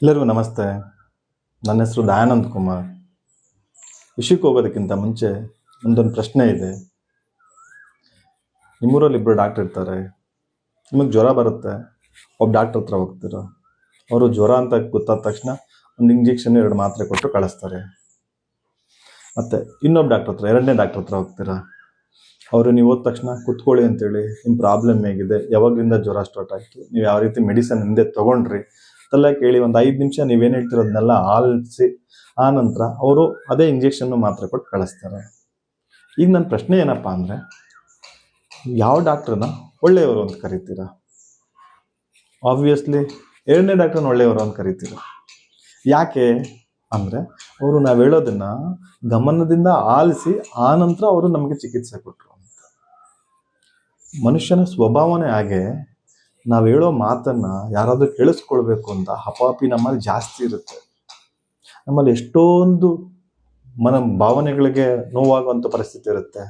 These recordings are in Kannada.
ಎಲ್ಲರಿಗೂ ನಮಸ್ತೆ. ನನ್ನ ಹೆಸರು ದಯಾನಂದ್ ಕುಮಾರ್. ವಿಷಯಕ್ಕೆ ಹೋಗೋದಕ್ಕಿಂತ ಮುಂಚೆ ಒಂದೊಂದು ಪ್ರಶ್ನೆ ಇದೆ. ನಿಮ್ಮೂರಲ್ಲಿ ಇಬ್ಬರು ಡಾಕ್ಟರ್ ಇರ್ತಾರೆ. ನಿಮಗೆ ಜ್ವರ ಬರುತ್ತೆ, ಒಬ್ಬ ಡಾಕ್ಟರ್ ಹತ್ರ ಹೋಗ್ತೀರ. ಅವರು ಜ್ವರ ಅಂತ ಗೊತ್ತಾದ ತಕ್ಷಣ ಒಂದು ಇಂಜೆಕ್ಷನ್ 2 ಮಾತ್ರೆ ಕೊಟ್ಟು ಕಳಿಸ್ತಾರೆ. ಮತ್ತು ಇನ್ನೊಬ್ಬ ಡಾಕ್ಟರ್ ಹತ್ರ, 2ನೇ ಡಾಕ್ಟರ್ ಹತ್ರ ಹೋಗ್ತೀರಾ. ಅವರು ನೀವು ಹೋದ ತಕ್ಷಣ ಕುತ್ಕೊಳ್ಳಿ ಅಂತೇಳಿ, ನಿಮ್ಮ ಪ್ರಾಬ್ಲಮ್ ಹೇಗಿದೆ, ಯಾವಾಗಲಿಂದ ಜ್ವರ ಸ್ಟಾರ್ಟ್ ಆಯಿತು, ನೀವು ಯಾವ ರೀತಿ ಮೆಡಿಸನ್ ಹಿಂದೆ ತೊಗೊಂಡ್ರಿ ಅದೆಲ್ಲ ಕೇಳಿ ಒಂದು 5 ನಿಮಿಷ ನೀವೇನು ಹೇಳ್ತಿರೋದನ್ನೆಲ್ಲ ಆಲಿಸಿ ಆ ನಂತರ ಅವರು ಅದೇ ಇಂಜೆಕ್ಷನ್ನು ಮಾತ್ರೆ ಕೊಟ್ಟು ಕಳಿಸ್ತಾರೆ. ಈಗ ನನ್ನ ಪ್ರಶ್ನೆ ಏನಪ್ಪ ಅಂದರೆ, ಯಾವ ಡಾಕ್ಟ್ರನ್ನ ಒಳ್ಳೆಯವರು ಅಂತ ಕರಿತೀರಾ? ಆಬ್ವಿಯಸ್ಲಿ 2ನೇ ಡಾಕ್ಟ್ರನ್ನ ಒಳ್ಳೆಯವರು ಅಂತ ಕರಿತೀರ. ಯಾಕೆ ಅಂದರೆ, ಅವರು ನಾವು ಹೇಳೋದನ್ನ ಗಮನದಿಂದ ಆಲಿಸಿ ಆ ನಂತರ ಅವರು ನಮಗೆ ಚಿಕಿತ್ಸೆ ಕೊಟ್ಟರು ಅಂತ. ಮನುಷ್ಯನ ಸ್ವಭಾವನೆ ಹಾಗೆ, ನಾವು ಹೇಳೋ ಮಾತನ್ನ ಯಾರಾದರೂ ಕೇಳಿಸ್ಕೊಳ್ಬೇಕು ಅಂತ ಹಪಾಪಿ ನಮ್ಮಲ್ಲಿ ಜಾಸ್ತಿ ಇರುತ್ತೆ. ನಮ್ಮಲ್ಲಿ ಎಷ್ಟೊಂದು ಭಾವನೆಗಳಿಗೆ ನೋವಾಗುವಂಥ ಪರಿಸ್ಥಿತಿ ಇರುತ್ತೆ.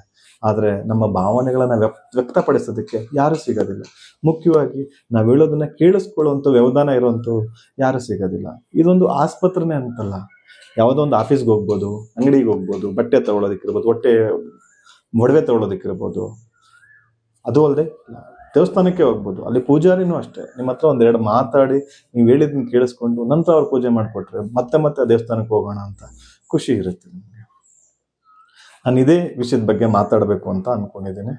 ಆದರೆ ನಮ್ಮ ಭಾವನೆಗಳನ್ನು ವ್ಯಕ್ತಪಡಿಸೋದಕ್ಕೆ ಯಾರೂ ಸಿಗೋದಿಲ್ಲ. ಮುಖ್ಯವಾಗಿ ನಾವು ಹೇಳೋದನ್ನ ಕೇಳಿಸ್ಕೊಳ್ಳುವಂಥ ವ್ಯವಧಾನ ಇರುವಂಥ ಯಾರೂ ಸಿಗೋದಿಲ್ಲ. ಇದೊಂದು ಆಸ್ಪತ್ರೆನೇ ಅಂತಲ್ಲ, ಯಾವುದೋ ಒಂದು ಆಫೀಸ್ಗೆ ಹೋಗ್ಬೋದು, ಅಂಗಡಿಗೆ ಹೋಗ್ಬೋದು, ಬಟ್ಟೆ ತೊಗೊಳೋದಕ್ಕಿರ್ಬೋದು, ಮೊಡವೆ ತೊಗೊಳೋದಕ್ಕಿರ್ಬೋದು. ಅದು ಅಲ್ಲದೆ ದೇವಸ್ಥಾನಕ್ಕೆ ಹೋಗ್ಬೋದು, ಅಲ್ಲಿ ಪೂಜಾರಿನೂ ಅಷ್ಟೇ. ನಿಮ್ಮ ಹತ್ರ 1-2 ಮಾತಾಡಿ ನೀವು ಹೇಳಿದ್ದನ್ನು ಕೇಳಿಸ್ಕೊಂಡು ನಂತರ ಅವ್ರು ಪೂಜೆ ಮಾಡಿಕೊಟ್ರೆ ಮತ್ತೆ ಆ ದೇವಸ್ಥಾನಕ್ಕೆ ಹೋಗೋಣ ಅಂತ ಖುಷಿ ಇರುತ್ತೆ ನಿಮಗೆ. ನಾನು ಇದೇ ವಿಷಯದ ಬಗ್ಗೆ ಮಾತಾಡಬೇಕು ಅಂತ ಅಂದ್ಕೊಂಡಿದ್ದೀನಿ.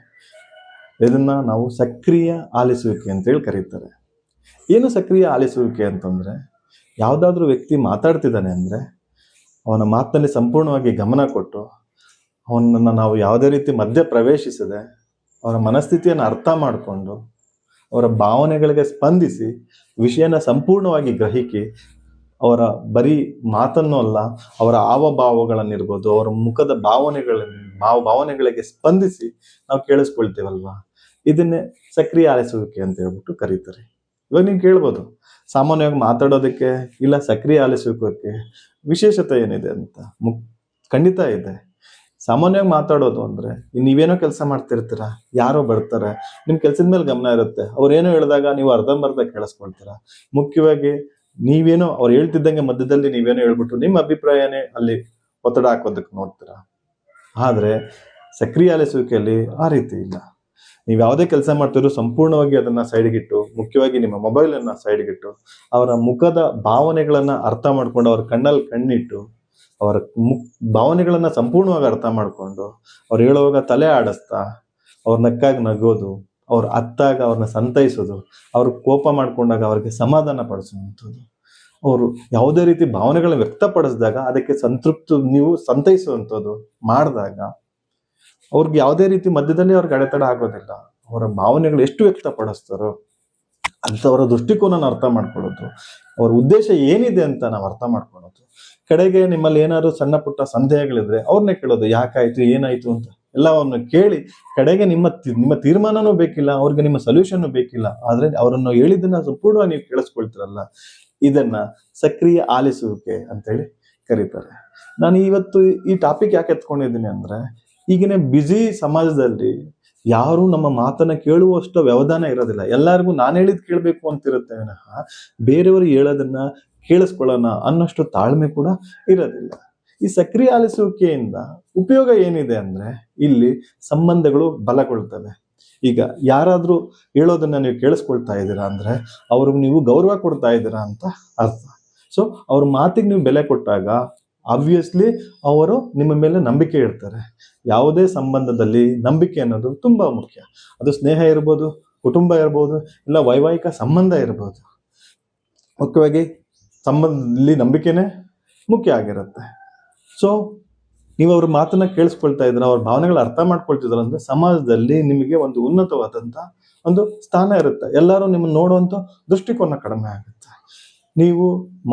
ಇದನ್ನು ನಾವು ಸಕ್ರಿಯ ಆಲಿಸುವಿಕೆ ಅಂತೇಳಿ ಕರೀತಾರೆ. ಏನು ಸಕ್ರಿಯ ಆಲಿಸುವಿಕೆ ಅಂತಂದರೆ, ಯಾವುದಾದ್ರೂ ವ್ಯಕ್ತಿ ಮಾತಾಡ್ತಿದ್ದಾನೆ ಅಂದರೆ ಅವನ ಮಾತಿನಲ್ಲಿ ಸಂಪೂರ್ಣವಾಗಿ ಗಮನ ಕೊಟ್ಟು ಅವನನ್ನು ನಾವು ಯಾವುದೇ ರೀತಿ ಮಧ್ಯೆ ಪ್ರವೇಶಿಸದೆ ಅವರ ಮನಸ್ಥಿತಿಯನ್ನು ಅರ್ಥ ಮಾಡಿಕೊಂಡು ಅವರ ಭಾವನೆಗಳಿಗೆ ಸ್ಪಂದಿಸಿ ವಿಷಯನ ಸಂಪೂರ್ಣವಾಗಿ ಗ್ರಹಿಸಿ ಅವರ ಬರೀ ಮಾತನ್ನು ಅಲ್ಲ, ಅವರ ಹಾವಭಾವಗಳನ್ನಿರ್ಬೋದು, ಅವರ ಮುಖದ ಭಾವನೆಗಳಿಗೆ ಸ್ಪಂದಿಸಿ ನಾವು ಕೇಳಿಸ್ಕೊಳ್ತೇವಲ್ವಾ, ಇದನ್ನೇ ಸಕ್ರಿಯ ಆಲಿಸುವಿಕೆ ಅಂತ ಹೇಳ್ಬಿಟ್ಟು ಕರೀತಾರೆ. ಇವಾಗ ನೀವು ಕೇಳ್ಬೋದು, ಸಾಮಾನ್ಯವಾಗಿ ಮಾತಾಡೋದಕ್ಕೆ ಇಲ್ಲ ಸಕ್ರಿಯ ಆಲಿಸುವಿಕೆ ವಿಶೇಷತೆ ಏನಿದೆ ಅಂತ. ಖಂಡಿತ ಇದೆ. ಸಾಮಾನ್ಯವಾಗಿ ಮಾತಾಡೋದು ಅಂದರೆ, ನೀವೇನೋ ಕೆಲಸ ಮಾಡ್ತಿರ್ತೀರ, ಯಾರೋ ಬರ್ತಾರೆ, ನಿಮ್ಮ ಕೆಲಸದ ಮೇಲೆ ಗಮನ ಇರುತ್ತೆ, ಅವ್ರೇನೋ ಹೇಳಿದಾಗ ನೀವು ಅರ್ಧಂಬರ್ಧ ಕೇಳಿಸ್ಕೊಳ್ತೀರ. ಮುಖ್ಯವಾಗಿ ನೀವೇನೋ ಅವ್ರು ಹೇಳ್ತಿದ್ದಂಗೆ ಮಧ್ಯದಲ್ಲಿ ನೀವೇನೋ ಹೇಳ್ಬಿಟ್ಟು ನಿಮ್ಮ ಅಭಿಪ್ರಾಯನೇ ಅಲ್ಲಿ ಒತ್ತಡ ಹಾಕೋದಕ್ಕೆ ನೋಡ್ತೀರ. ಆದರೆ ಸಕ್ರಿಯ ಆಲಿಸುವಿಕೆಯಲ್ಲಿ ಆ ರೀತಿ ಇಲ್ಲ. ನೀವು ಯಾವುದೇ ಕೆಲಸ ಮಾಡ್ತಿರೋ ಸಂಪೂರ್ಣವಾಗಿ ಅದನ್ನು ಸೈಡ್ಗಿಟ್ಟು, ಮುಖ್ಯವಾಗಿ ನಿಮ್ಮ ಮೊಬೈಲನ್ನು ಸೈಡ್ಗಿಟ್ಟು ಅವರ ಮುಖದ ಭಾವನೆಗಳನ್ನು ಅರ್ಥ ಮಾಡ್ಕೊಂಡು, ಅವ್ರ ಕಣ್ಣಲ್ಲಿ ಕಣ್ಣಿಟ್ಟು ಅವರ ಭಾವನೆಗಳನ್ನು ಸಂಪೂರ್ಣವಾಗಿ ಅರ್ಥ ಮಾಡಿಕೊಂಡು ಅವ್ರು ಹೇಳುವಾಗ ತಲೆ ಆಡಿಸ್ತಾ, ಅವ್ರ ನಕ್ಕಾಗಿ ನಗೋದು, ಅವ್ರು ಅತ್ತಾಗ ಅವ್ರನ್ನ ಸಂತೈಸೋದು, ಅವ್ರ ಕೋಪ ಮಾಡ್ಕೊಂಡಾಗ ಅವ್ರಿಗೆ ಸಮಾಧಾನ ಪಡಿಸುವಂಥದ್ದು, ಅವರು ಯಾವುದೇ ರೀತಿ ಭಾವನೆಗಳನ್ನ ವ್ಯಕ್ತಪಡಿಸಿದಾಗ ಅದಕ್ಕೆ ನೀವು ಸಂತೈಸುವಂಥದ್ದು ಮಾಡಿದಾಗ ಅವ್ರಿಗೆ ಯಾವುದೇ ರೀತಿ ಮಧ್ಯದಲ್ಲಿ ಅವ್ರಿಗೆ ಅಡೆತಡೆ ಆಗೋದಿಲ್ಲ. ಅವರ ಭಾವನೆಗಳು ಎಷ್ಟು ವ್ಯಕ್ತಪಡಿಸ್ತಾರೋ ಅಂಥವರ ದೃಷ್ಟಿಕೋನನ ಅರ್ಥ ಮಾಡ್ಕೊಳ್ಳೋದು, ಅವ್ರ ಉದ್ದೇಶ ಏನಿದೆ ಅಂತ ನಾವು ಅರ್ಥ ಮಾಡ್ಕೊಳ್ಳೋದು. ಕಡೆಗೆ ನಿಮ್ಮಲ್ಲಿ ಏನಾದ್ರು ಸಣ್ಣ ಪುಟ್ಟ ಸಂದೇಹಗಳಿದ್ರೆ ಅವ್ರನ್ನೇ ಕೇಳೋದು, ಯಾಕಾಯ್ತು, ಏನಾಯ್ತು ಅಂತ ಎಲ್ಲವನ್ನು ಕೇಳಿ ಕಡೆಗೆ ನಿಮ್ಮ ತೀರ್ಮಾನನೂ ಬೇಕಿಲ್ಲ, ಅವ್ರಿಗೆ ನಿಮ್ಮ ಸೊಲ್ಯೂಷನ್ ಬೇಕಿಲ್ಲ, ಆದ್ರೆ ಅವರನ್ನು ಹೇಳಿದ್ದನ್ನ ಸಂಪೂರ್ಣವಾಗಿ ನೀವು ಕೇಳಿಸ್ಕೊಳ್ತೀರಲ್ಲ, ಇದನ್ನ ಸಕ್ರಿಯ ಆಲಿಸುವಿಕೆ ಅಂತೇಳಿ ಕರೀತಾರೆ. ನಾನು ಇವತ್ತು ಈ ಟಾಪಿಕ್ ಯಾಕೆ ಎತ್ಕೊಂಡಿದ್ದೀನಿ ಅಂದ್ರೆ, ಈಗಿನ ಬ್ಯುಸಿ ಸಮಾಜದಲ್ಲಿ ಯಾರು ನಮ್ಮ ಮಾತನ್ನ ಕೇಳುವಷ್ಟು ವ್ಯವಧಾನ ಇರೋದಿಲ್ಲ. ಎಲ್ಲರಿಗೂ ನಾನು ಹೇಳಿದ್ ಕೇಳಬೇಕು ಅಂತಿರುತ್ತೆ ವಿನಃ ಬೇರೆಯವರು ಹೇಳೋದನ್ನ ಕೇಳಿಸ್ಕೊಳ್ಳೋಣ ಅನ್ನೋಷ್ಟು ತಾಳ್ಮೆ ಕೂಡ ಇರೋದಿಲ್ಲ. ಈ ಸಕ್ರಿಯ ಆಲಿಸುವಿಕೆಯಿಂದ ಉಪಯೋಗ ಏನಿದೆ ಅಂದ್ರೆ, ಇಲ್ಲಿ ಸಂಬಂಧಗಳು ಬಲಗೊಳ್ತವೆ. ಈಗ ಯಾರಾದ್ರೂ ಹೇಳೋದನ್ನ ನೀವು ಕೇಳಿಸ್ಕೊಳ್ತಾ ಇದ್ದೀರಾ ಅಂದ್ರೆ ಅವ್ರಿಗೆ ನೀವು ಗೌರವ ಕೊಡ್ತಾ ಇದ್ದೀರಾ ಅಂತ ಅರ್ಥ. ಸೊ ಅವ್ರ ಮಾತಿಗೆ ನೀವು ಬೆಲೆ ಕೊಟ್ಟಾಗ ಆಬ್ವಿಯಸ್ಲಿ ಅವರು ನಿಮ್ಮ ಮೇಲೆ ನಂಬಿಕೆ ಇಡ್ತಾರೆ. ಯಾವುದೇ ಸಂಬಂಧದಲ್ಲಿ ನಂಬಿಕೆ ಅನ್ನೋದು ತುಂಬಾ ಮುಖ್ಯ. ಅದು ಸ್ನೇಹ ಇರ್ಬೋದು, ಕುಟುಂಬ ಇರ್ಬೋದು, ಇಲ್ಲ ವೈವಾಹಿಕ ಸಂಬಂಧ ಇರ್ಬೋದು. ಮುಖ್ಯವಾಗಿ ಸಂಬಂಧದಲ್ಲಿ ನಂಬಿಕೆನೇ ಮುಖ್ಯ ಆಗಿರುತ್ತೆ. ಸೊ ನೀವು ಅವ್ರ ಮಾತನ್ನ ಕೇಳಿಸ್ಕೊಳ್ತಾ ಇದ್ರ, ಅವ್ರ ಭಾವನೆಗಳ ಅರ್ಥ ಮಾಡ್ಕೊಳ್ತಿದ್ರ ಅಂದ್ರೆ ಸಮಾಜದಲ್ಲಿ ನಿಮಗೆ ಒಂದು ಉನ್ನತವಾದಂಥ ಒಂದು ಸ್ಥಾನ ಇರುತ್ತೆ. ಎಲ್ಲರೂ ನಿಮ್ಮನ್ನು ನೋಡುವಂಥ ದೃಷ್ಟಿಕೋನ ಕಡಿಮೆ ಆಗುತ್ತೆ. ನೀವು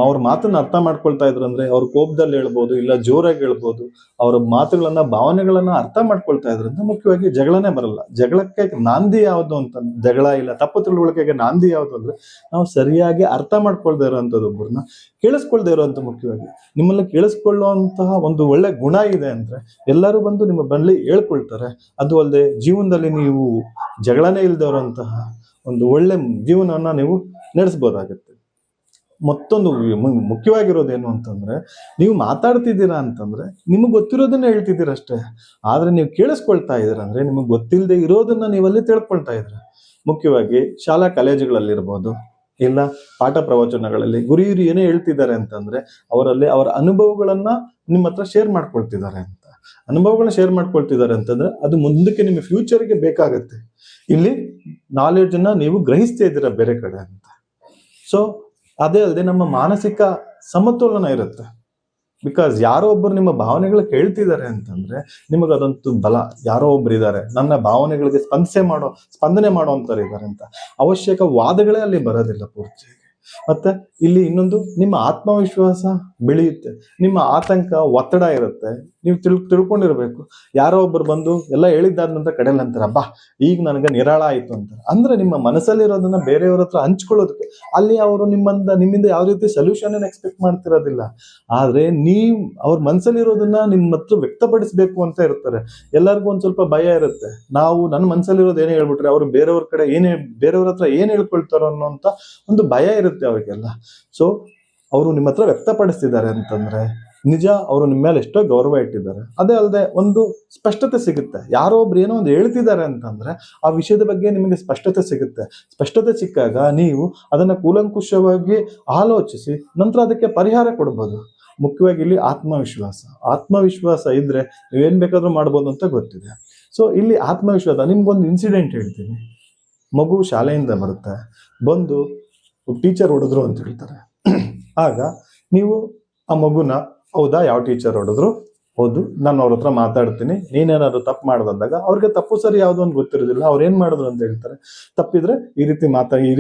ಅವ್ರ ಮಾತನ್ನ ಅರ್ಥ ಮಾಡ್ಕೊಳ್ತಾ ಇದ್ರಂದ್ರೆ ಅವ್ರ ಕೋಪದಲ್ಲಿ ಹೇಳ್ಬೋದು, ಇಲ್ಲ ಜೋರಾಗಿ ಹೇಳ್ಬೋದು, ಅವರ ಮಾತುಗಳನ್ನ ಭಾವನೆಗಳನ್ನ ಅರ್ಥ ಮಾಡ್ಕೊಳ್ತಾ ಇದ್ರಂದ್ರೆ ಮುಖ್ಯವಾಗಿ ಜಗಳನೇ ಬರಲ್ಲ. ಜಗಳಕ್ಕೆ ನಾಂದಿ ಯಾವುದು ಅಂತ, ಜಗಳ ಇಲ್ಲ ತಪ್ಪು ತಿಳುವಳಿಕೆಗೆ ನಾಂದಿ ಯಾವುದು ಅಂದ್ರೆ ನಾವು ಸರಿಯಾಗಿ ಅರ್ಥ ಮಾಡ್ಕೊಳ್ದೇ ಇರೋವಂಥದ್ದು, ಒಬ್ಬರನ್ನ ಕೇಳಿಸ್ಕೊಳ್ದೇ ಇರೋವಂಥ. ಮುಖ್ಯವಾಗಿ ನಿಮ್ಮಲ್ಲಿ ಕೇಳಿಸ್ಕೊಳ್ಳುವಂತಹ ಒಂದು ಒಳ್ಳೆ ಗುಣ ಇದೆ ಅಂದ್ರೆ ಎಲ್ಲರೂ ಬಂದು ನಿಮ್ಮ ಬಳಿ ಹೇಳ್ಕೊಳ್ತಾರೆ. ಅದು ಅಲ್ಲದೆ ಜೀವನದಲ್ಲಿ ನೀವು ಜಗಳನೇ ಇಲ್ಲದೆ ಇರುವಂತಹ ಒಂದು ಒಳ್ಳೆ ಜೀವನವನ್ನ ನೀವು ನಡೆಸ್ಬೋದಾಗುತ್ತೆ. ಮತ್ತೊಂದು ಮುಖ್ಯವಾಗಿರೋದೇನು ಅಂತಂದ್ರೆ, ನೀವು ಮಾತಾಡ್ತಿದ್ದೀರಾ ಅಂತಂದ್ರೆ ನಿಮಗೆ ಗೊತ್ತಿರೋದನ್ನ ಹೇಳ್ತಿದ್ದೀರ ಅಷ್ಟೇ. ಆದ್ರೆ ನೀವು ಕೇಳಿಸ್ಕೊಳ್ತಾ ಇದ್ದೀರ ಅಂದ್ರೆ ನಿಮಗೆ ಗೊತ್ತಿಲ್ಲದೆ ಇರೋದನ್ನ ನೀವಲ್ಲಿ ತಿಳ್ಕೊಳ್ತಾ ಇದ್ದೀರ. ಮುಖ್ಯವಾಗಿ ಶಾಲಾ ಕಾಲೇಜುಗಳಲ್ಲಿರ್ಬೋದು, ಇಲ್ಲ ಪಾಠ ಪ್ರವಚನಗಳಲ್ಲಿ ಗುರು ಹಿರಿಯರು ಏನೇ ಹೇಳ್ತಿದ್ದಾರೆ ಅಂತಂದ್ರೆ ಅವರಲ್ಲಿ ಅವರ ಅನುಭವಗಳನ್ನ ನಿಮ್ಮ ಹತ್ರ ಶೇರ್ ಮಾಡ್ಕೊಳ್ತಿದ್ದಾರೆ ಅಂತ. ಅನುಭವಗಳನ್ನ ಶೇರ್ ಮಾಡ್ಕೊಳ್ತಿದ್ದಾರೆ ಅಂತಂದ್ರೆ ಅದು ಮುಂದಕ್ಕೆ ನಿಮ್ಮ ಫ್ಯೂಚರ್ಗೆ ಬೇಕಾಗತ್ತೆ. ಇಲ್ಲಿ ನಾಲೆಡ್ಜ್ ಅನ್ನ ನೀವು ಗ್ರಹಿಸ್ತಾ ಇದ್ದೀರಾ ಬೇರೆ ಕಡೆ ಅಂತ. ಸೊ ಅದೇ ಅಲ್ಲದೆ ನಮ್ಮ ಮಾನಸಿಕ ಸಮತೋಲನ ಇರುತ್ತೆ. ಬಿಕಾಸ್ ಯಾರೋ ಒಬ್ಬರು ನಿಮ್ಮ ಭಾವನೆಗಳು ಕೇಳ್ತಿದ್ದಾರೆ ಅಂತಂದ್ರೆ ನಿಮಗೆ ಅದಂತೂ ಬಲ. ಯಾರೋ ಒಬ್ರು ಇದ್ದಾರೆ ನನ್ನ ಭಾವನೆಗಳಿಗೆ ಸ್ಪಂದನೆ ಮಾಡೋಂಥವ್ರು ಇದ್ದಾರೆ ಅಂತ. ಅವಶ್ಯಕ ವಾದಗಳೇ ಅಲ್ಲಿ ಬರೋದಿಲ್ಲ ಪೂರ್ತಿಯಾಗಿ. ಮತ್ತೆ ಇಲ್ಲಿ ಇನ್ನೊಂದು, ನಿಮ್ಮ ಆತ್ಮವಿಶ್ವಾಸ ಬೆಳೆಯುತ್ತೆ. ನಿಮ್ಮ ಆತಂಕ, ಒತ್ತಡ ಇರುತ್ತೆ. ನೀವು ತಿಳ್ಕೊಂಡಿರ್ಬೇಕು. ಯಾರೋ ಒಬ್ಬರು ಬಂದು ಎಲ್ಲ ಹೇಳಿದ್ದಾದ ನಂತರ ಕಡೆಯಲ್ಲಿ ಅಂತಾರೆ, ಅಬ್ಬಾ ಈಗ ನನಗೆ ನಿರಾಳ ಆಯ್ತು ಅಂತ. ಅಂದ್ರೆ ನಿಮ್ಮ ಮನಸ್ಸಲ್ಲಿರೋದನ್ನ ಬೇರೆಯವ್ರ ಹತ್ರ ಹಂಚ್ಕೊಳ್ಳೋದಕ್ಕೆ ಅಲ್ಲಿ ಅವರು ನಿಮ್ಮಿಂದ ಯಾವ ರೀತಿ ಸೊಲ್ಯೂಷನ್ ಎಕ್ಸ್ಪೆಕ್ಟ್ ಮಾಡ್ತಿರೋದಿಲ್ಲ. ಆದ್ರೆ ನೀವು ಅವ್ರ ಮನಸ್ಸಲ್ಲಿರೋದನ್ನ ನಿಮ್ಮ ಹತ್ರ ವ್ಯಕ್ತಪಡಿಸ್ಬೇಕು ಅಂತ ಇರ್ತಾರೆ. ಎಲ್ಲರಿಗೂ ಒಂದ್ ಸ್ವಲ್ಪ ಭಯ ಇರುತ್ತೆ. ನಾವು ನನ್ನ ಮನಸ್ಸಲ್ಲಿರೋದು ಏನೇ ಹೇಳ್ಬಿಟ್ರೆ ಅವ್ರು ಬೇರೆಯವ್ರ ಹತ್ರ ಏನ್ ಹೇಳ್ಕೊಳ್ತಾರೋ ಅನ್ನೋಂತ ಒಂದು ಭಯ ಇರುತ್ತೆ ಅವ್ರಿಗೆಲ್ಲ. ಸೊ ಅವರು ನಿಮ್ಮ ಹತ್ರ ವ್ಯಕ್ತಪಡಿಸ್ತಿದ್ದಾರೆ ಅಂತಂದ್ರೆ ನಿಜ ಅವರು ನಿಮ್ಮ ಮೇಲೆ ಎಷ್ಟೋ ಗೌರವ ಇಟ್ಟಿದ್ದಾರೆ. ಅದೇ ಅಲ್ಲದೆ ಒಂದು ಸ್ಪಷ್ಟತೆ ಸಿಗುತ್ತೆ. ಯಾರೋ ಒಬ್ರು ಏನೋ ಒಂದು ಹೇಳ್ತಿದ್ದಾರೆ ಅಂತಂದ್ರೆ ಆ ವಿಷಯದ ಬಗ್ಗೆ ನಿಮಗೆ ಸ್ಪಷ್ಟತೆ ಸಿಗುತ್ತೆ. ಸ್ಪಷ್ಟತೆ ಸಿಕ್ಕಾಗ ನೀವು ಅದನ್ನ ಕೂಲಂಕುಷವಾಗಿ ಆಲೋಚಿಸಿ ನಂತರ ಅದಕ್ಕೆ ಪರಿಹಾರ ಕೊಡ್ಬೋದು. ಮುಖ್ಯವಾಗಿ ಇಲ್ಲಿ ಆತ್ಮವಿಶ್ವಾಸ ಇದ್ರೆ ನೀವೇನ್ ಬೇಕಾದ್ರೂ ಮಾಡ್ಬೋದು ಅಂತ ಗೊತ್ತಿದೆ. ಸೊ ಇಲ್ಲಿ ಆತ್ಮವಿಶ್ವಾಸ, ನಿಮ್ಗೊಂದು ಇನ್ಸಿಡೆಂಟ್ ಹೇಳ್ತೀನಿ. ಮಗು ಶಾಲೆಯಿಂದ ಬರುತ್ತೆ, ಬಂದು ಟೀಚರ್ ಹೊಡೆದ್ರು ಅಂತ ಹೇಳ್ತಾರೆ. ಆಗ ನೀವು ಆ ಮಗುನ, ಹೌದಾ ಯಾವ ಟೀಚರ್ ಹೊಡೆದ್ರು, ಹೌದು ನಾನು ಅವ್ರ ಹತ್ರ ಮಾತಾಡ್ತೀನಿ, ನೀನೇನಾದ್ರು ತಪ್ಪು ಮಾಡ್ದಂದಾಗ ಅವ್ರಿಗೆ ತಪ್ಪು ಸರಿ ಯಾವ್ದು ಅಂತ ಗೊತ್ತಿರೋದಿಲ್ಲ. ಅವ್ರು ಏನ್ ಮಾಡಿದ್ರು ಅಂತ ಹೇಳ್ತಾರೆ, ತಪ್ಪಿದ್ರೆ ಈ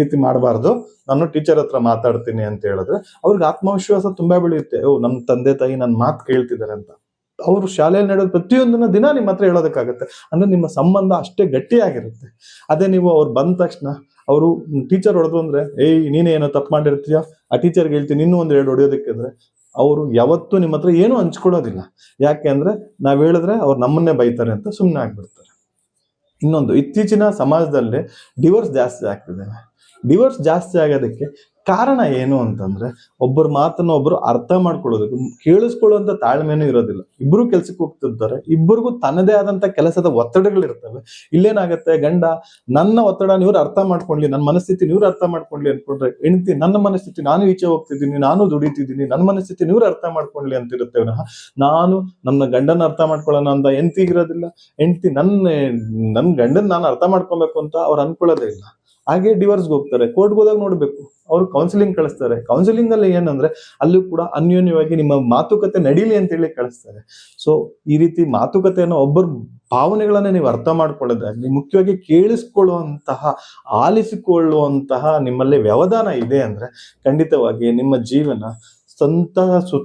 ರೀತಿ ಮಾಡಬಾರ್ದು, ನಾನು ಟೀಚರ್ ಹತ್ರ ಮಾತಾಡ್ತೀನಿ ಅಂತ ಹೇಳಿದ್ರೆ ಅವ್ರಿಗೆ ಆತ್ಮವಿಶ್ವಾಸ ತುಂಬಾ ಬೆಳೆಯುತ್ತೆ. ನಮ್ಮ ತಂದೆ ತಾಯಿ ನನ್ನ ಮಾತು ಕೇಳ್ತಿದ್ದಾರೆ ಅಂತ. ಅವರು ಶಾಲೆಯಲ್ಲಿ ನಡೆಯೋದು ಪ್ರತಿಯೊಂದನ್ನ ದಿನ ನಿಮ್ಮ ಹತ್ರ ಹೇಳೋದಕ್ಕಾಗತ್ತೆ. ಅಂದ್ರೆ ನಿಮ್ಮ ಸಂಬಂಧ ಅಷ್ಟೇ ಗಟ್ಟಿಯಾಗಿರುತ್ತೆ. ಅದೇ ನೀವು ಅವ್ರು ಬಂದ ತಕ್ಷಣ ಅವರು ಟೀಚರ್ ಹೊಡೆದ್ರು ಅಂದ್ರೆ, ನೀನೇನೋ ತಪ್ಪು ಮಾಡಿರ್ತೀಯ, ಆ ಟೀಚರ್ಗೆ ಹೇಳ್ತೀನಿ ಇನ್ನೂ ಒಂದ್ 2 ಹೊಡೆಯೋದಕ್ಕೆ ಅಂದ್ರೆ ಅವರು ಯಾವತ್ತೂ ನಿಮ್ಮ ಹತ್ರ ಏನೂ ಹಂಚ್ಕೊಳ್ಳೋದಿಲ್ಲ. ಯಾಕೆ ಅಂದ್ರೆ ನಾವ್ ಹೇಳಿದ್ರೆ ಅವ್ರು ನಮ್ಮನ್ನೇ ಬೈತಾರೆ ಅಂತ ಸುಮ್ಮನೆ ಆಗ್ಬಿಡ್ತಾರೆ. ಇನ್ನೊಂದು, ಇತ್ತೀಚಿನ ಸಮಾಜದಲ್ಲಿ ಡಿವೋರ್ಸ್ ಜಾಸ್ತಿ ಆಗ್ತಿದೆ. ಡಿವೋರ್ಸ್ ಜಾಸ್ತಿ ಆಗೋದಕ್ಕೆ ಕಾರಣ ಏನು ಅಂತಂದ್ರೆ ಒಬ್ಬರ ಮಾತನ್ನ ಒಬ್ರು ಅರ್ಥ ಮಾಡ್ಕೊಳ್ಳೋದಕ್ಕೆ ಕೇಳಿಸ್ಕೊಳ್ಳುವಂತ ತಾಳ್ಮೆನೂ ಇರೋದಿಲ್ಲ. ಇಬ್ರು ಕೆಲ್ಸಕ್ಕೆ ಹೋಗ್ತಿರ್ತಾರೆ, ಇಬ್ಬರಿಗೂ ತನ್ನದೇ ಆದಂತ ಕೆಲಸದ ಒತ್ತಡಗಳಿರ್ತವೆ. ಇಲ್ಲೇನಾಗತ್ತೆ, ಗಂಡ ನನ್ನ ಒತ್ತಡ ನೀವ್ರು ಅರ್ಥ ಮಾಡ್ಕೊಂಡ್ಲಿ, ನನ್ನ ಮನಸ್ಥಿತಿ ನೀವ್ರು ಅರ್ಥ ಮಾಡ್ಕೊಂಡ್ಲಿ ಅನ್ಕೊಂಡ್ರೆ, ಹೆಂಡತಿ ನನ್ನ ಮನಸ್ಥಿತಿ, ನಾನು ಈಚೆ ಹೋಗ್ತಿದ್ದೀನಿ, ನಾನು ದುಡಿತಿದ್ದೀನಿ, ನನ್ನ ಮನಸ್ಥಿತಿ ನೀವ್ರು ಅರ್ಥ ಮಾಡ್ಕೊಂಡ್ಲಿ ಅಂತಿರುತ್ತೆ ವಿನಃ ನಾನು ನನ್ನ ಗಂಡನ ಅರ್ಥ ಮಾಡ್ಕೊಳ್ಳೋಣ ಅಂತ ಇರೋದಿಲ್ಲ. ಹೆಂಡತಿ ನನ್ನ ಗಂಡನ ನಾನು ಅರ್ಥ ಮಾಡ್ಕೊಬೇಕು ಅಂತ ಅವ್ರು ಅನ್ಕೊಳ್ಳೋದೇ ಇಲ್ಲ. ಹಾಗೆ ಡಿವೋರ್ಸ್ಗೆ ಹೋಗ್ತಾರೆ. ಕೋರ್ಟ್ಗೆ ಹೋದಾಗ ನೋಡ್ಬೇಕು, ಅವ್ರು ಕೌನ್ಸಿಲಿಂಗ್ ಕಳಿಸ್ತಾರೆ. ಕೌನ್ಸಿಲಿಂಗ್ ಅಲ್ಲಿ ಏನಂದ್ರೆ ಅಲ್ಲೂ ಕೂಡ ಅನ್ಯೋನ್ಯವಾಗಿ ನಿಮ್ಮ ಮಾತುಕತೆ ನಡೀಲಿ ಅಂತ ಹೇಳಿ ಕಳಿಸ್ತಾರೆ. ಸೊ ಈ ರೀತಿ ಮಾತುಕತೆಯನ್ನು ಒಬ್ಬರ ಭಾವನೆಗಳನ್ನ ನೀವು ಅರ್ಥ ಮಾಡ್ಕೊಳ್ಳೋದಾಗ್ಲಿ, ಮುಖ್ಯವಾಗಿ ಕೇಳಿಸ್ಕೊಳ್ಳುವಂತಹ, ಆಲಿಸಿಕೊಳ್ಳುವಂತಹ ನಿಮ್ಮಲ್ಲಿ ವ್ಯವಧಾನ ಇದೆ ಅಂದ್ರೆ ಖಂಡಿತವಾಗಿ ನಿಮ್ಮ ಜೀವನ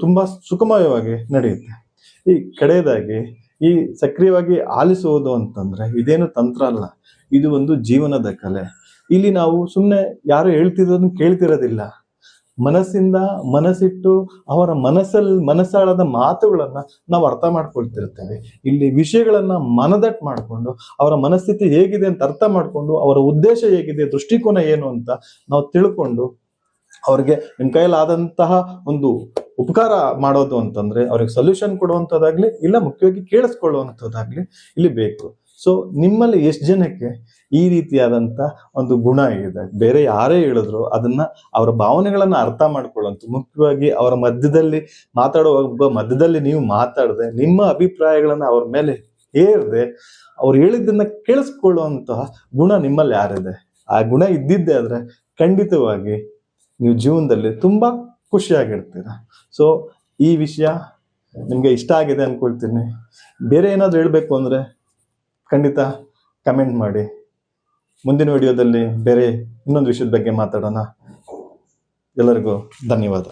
ತುಂಬಾ ಸುಖಮಯವಾಗಿ ನಡೆಯುತ್ತೆ. ಈ ಕಡೆಯದಾಗಿ ಈ ಸಕ್ರಿಯವಾಗಿ ಆಲಿಸುವುದು ಅಂತಂದ್ರೆ ಇದೇನು ತಂತ್ರ ಅಲ್ಲ, ಇದು ಒಂದು ಜೀವನದ ಕಲೆ. ಇಲ್ಲಿ ನಾವು ಸುಮ್ಮನೆ ಯಾರು ಹೇಳ್ತಿರೋದನ್ನ ಕೇಳ್ತಿರೋದಿಲ್ಲ. ಮನಸ್ಸಿಂದ ಮನಸ್ಸಿಟ್ಟು ಅವರ ಮನಸ್ಸಾಳದ ಮಾತುಗಳನ್ನ ನಾವು ಅರ್ಥ ಮಾಡ್ಕೊಳ್ತಿರ್ತೇವೆ. ಇಲ್ಲಿ ವಿಷಯಗಳನ್ನ ಮನದಟ್ಟು ಮಾಡಿಕೊಂಡು ಅವರ ಮನಸ್ಥಿತಿ ಹೇಗಿದೆ ಅಂತ ಅರ್ಥ ಮಾಡ್ಕೊಂಡು ಅವರ ಉದ್ದೇಶ ಹೇಗಿದೆ, ದೃಷ್ಟಿಕೋನ ಏನು ಅಂತ ನಾವು ತಿಳ್ಕೊಂಡು ಅವ್ರಿಗೆ ನಿಮ್ ಕೈಲಾದಂತಹ ಒಂದು ಉಪಕಾರ ಮಾಡೋದು ಅಂತಂದ್ರೆ ಅವ್ರಿಗೆ ಸೊಲ್ಯೂಷನ್ ಕೊಡುವಂಥದ್ದಾಗ್ಲಿ, ಇಲ್ಲ ಮುಖ್ಯವಾಗಿ ಕೇಳಿಸ್ಕೊಳ್ಳುವಂಥದ್ದಾಗ್ಲಿ ಇಲ್ಲಿ ಬೇಕು. ಸೊ ನಿಮ್ಮಲ್ಲಿ ಎಷ್ಟು ಜನಕ್ಕೆ ಈ ರೀತಿಯಾದಂತ ಒಂದು ಗುಣ ಇದೆ? ಬೇರೆ ಯಾರೇ ಹೇಳಿದ್ರು ಅದನ್ನ ಅವರ ಭಾವನೆಗಳನ್ನ ಅರ್ಥ ಮಾಡ್ಕೊಳ್ಳುವಂತ, ಮುಖ್ಯವಾಗಿ ಅವರ ಮಧ್ಯದಲ್ಲಿ ನೀವು ಮಾತಾಡದೆ ನಿಮ್ಮ ಅಭಿಪ್ರಾಯಗಳನ್ನ ಅವ್ರ ಮೇಲೆ ಹೇರದೆ ಅವ್ರು ಹೇಳಿದ್ದನ್ನ ಕೇಳಿಸ್ಕೊಳ್ಳುವಂತಹ ಗುಣ ನಿಮ್ಮಲ್ಲಿ ಯಾರಿದೆ? ಆ ಗುಣ ಇದ್ದಿದ್ದೆ ಆದ್ರೆ ಖಂಡಿತವಾಗಿ ನೀವು ಜೀವನದಲ್ಲಿ ತುಂಬಾ ಖುಷಿಯಾಗಿರ್ತೀರ. ಸೊ ಈ ವಿಷಯ ನಿಮ್ಗೆ ಇಷ್ಟ ಆಗಿದೆ ಅನ್ಕೊಳ್ತೀನಿ. ಬೇರೆ ಏನಾದ್ರು ಹೇಳ್ಬೇಕು ಅಂದ್ರೆ ಖಂಡಿತ ಕಮೆಂಟ್ ಮಾಡಿ. ಮುಂದಿನ ವಿಡಿಯೋದಲ್ಲಿ ಬೇರೆ ಇನ್ನೊಂದು ವಿಷಯದ ಬಗ್ಗೆ ಮಾತಾಡೋಣ. ಎಲ್ಲರಿಗೂ ಧನ್ಯವಾದ.